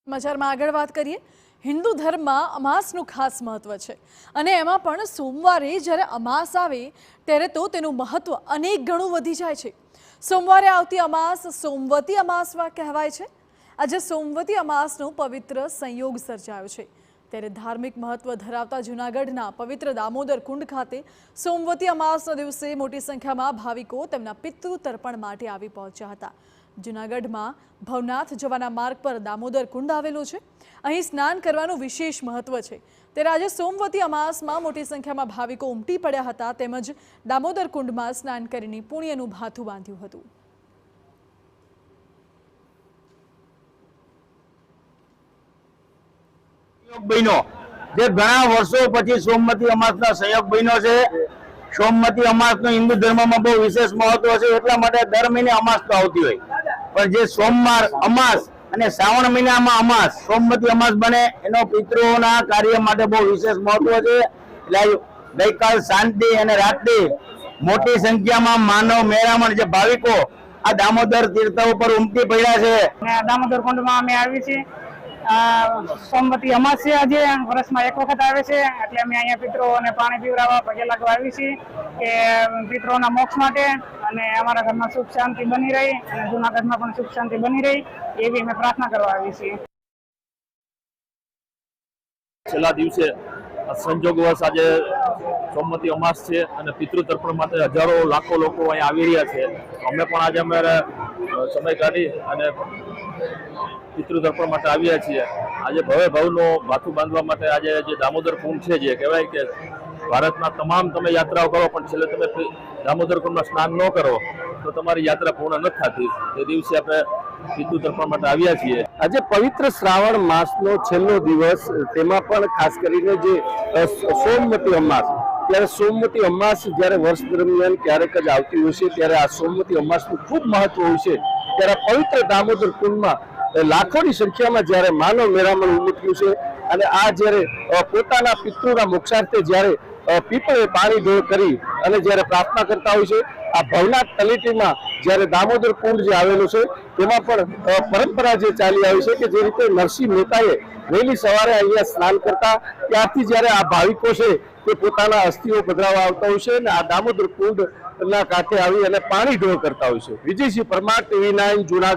સમાચારમાં આગળ વાત કરીએ। હિન્દુ ધર્મમાં અમાસનું ખાસ મહત્વ છે અને એમાં પણ સોમવારે જ્યારે અમાસ આવે ત્યારે તો તેનું મહત્વ અનેક ગણું વધી જાય છે। સોમવારે આવતી અમાસ સોમવતી અમાસ કહેવાય છે। આજે સોમવતી અમાસનો પવિત્ર સંયોગ સર્જાયો છે ત્યારે ધાર્મિક મહત્વ ધરાવતા જૂનાગઢના પવિત્ર દામોદર કુંડ ખાતે સોમવતી અમાસના દિવસે મોટી સંખ્યામાં ભાવિકો તેમના પિતૃ તર્પણ માટે આવી પહોંચ્યા હતા। જૂનાગઢમાં ભવનાથ જવાના માર્ગ પર દામોદર કુંડ આવેલો છે। અહીં સ્નાન કરવાનું વિશેષ મહત્વ છે ત્યારે આજે સોમવતી અમાસમાં મોટી સંખ્યામાં ભાવિકો ઉમટી પડ્યા હતા તેમજ દામોદર કુંડમાં સ્નાન કરીને પુણ્યનું ભાથું બાંધ્યું હતું। બન્યો જે ઘણા વર્ષો પછી સોમવતી અમાસનો સંયોગ બન્યો છે। સોમવતી અમાસનું હિન્દુ ધર્મમાં બહુ વિશેષ મહત્વ છે એટલા માટે દર મહિને અમાસ તો આવતી હોય પણ જે સોમવાર અમાસ અને શ્રાવણ મહિનામાં અમાસ સોમવતી અમાસ બને એનો પિતૃઓના કાર્ય માટે બહુ વિશેષ મહત્વ છે। એટલે ગઈકાલ શાંતિ અને રાત્રિ મોટી સંખ્યામાં માનવ મેળામણ જે ભાવિકો આ દામોદર તીર્થ ઉપર ઉમટી પડ્યા છે। દામોદર કુંડમાં અમે આવી છીએ। સોમવતી અમાસ છે આજે વર્ષમાં એક વખત આવે છે એટલે અમે અહીંયા પિતૃઓને પાણી પીવડાવવા પગે લાગવા આવી છીએ કે પિતૃઓના મોક્ષ માટે અને અમારા ઘરમાં સુખ શાંતિ બની રહી અને જૂનાગઢમાં પણ સુખ શાંતિ બની રહી એવી અમે પ્રાર્થના કરવા આવી છીએ। છેલ્લા દિવસે સંજોગવશ આજે સોમવતી અમાસ છે અને પિતૃ તર્પણ માટે હજારો લાખો લોકો અહીંયા આવી રહ્યા છે। અમે પણ આજે અમારા સમય કાઢી અને પિતૃ તર્પણ માટે આવ્યા છીએ। આજે ભવ્ય ભાવનો ભાથું બાંધવા માટે આજે જે દામોદર કુંડ છે જે કહેવાય કે ભારતના તમામ તમે યાત્રાઓ કરો પણ છેલ્લે તમે દામોદર કુંડમાં સ્નાન ન કરો તો તમારી યાત્રા પૂર્ણ નથી થતી। તે દિવસે આપણે પિતૃ તર્પણ માટે આવ્યા છીએ। આજે પવિત્ર શ્રાવણ માસનો છેલ્લો દિવસ તેમાં પણ ખાસ કરીને જે સોમવતી અમાસ ત્યારે સોમવતી અમાસ જ્યારે વર્ષ દરમિયાન ક્યારેક જ આવતી હોય છે ત્યારે આ સોમવતી અમાસનું ખૂબ મહત્વ હોય છે। ત્યારે પવિત્ર દામોદર કુંડમાં લાખોની સંખ્યામાં જ્યારે માનવ મેળામણ ઉમટ્યું છે અને આ જ્યારે પોતાના પિતૃના મોક્ષાર્થે જ્યારે પીપળે પાણી ઢોળ કરી અને જ્યારે પ્રાર્થના કરતા હોય છે આ ભવનાથ તળેટીમાં જ્યારે દામોદર કુંડ જે આવેલું છે તેમાં પણ પરંપરા જે ચાલી આવી છે કે જે રીતે નરસિંહ મહેતાએ વહેલી સવારે અહીંયા સ્નાન કરતા ત્યારથી જ્યારે આ ભાવિકો છે તે પોતાના અસ્થિઓ પધરાવવા આવતા હોય છે અને આ દામોદર કુંડના કાંઠે આવી અને પાણી ઢોળ કરતા હોય છે। વિજયસિંહ પરમાર, TV9 જૂનાગઢ।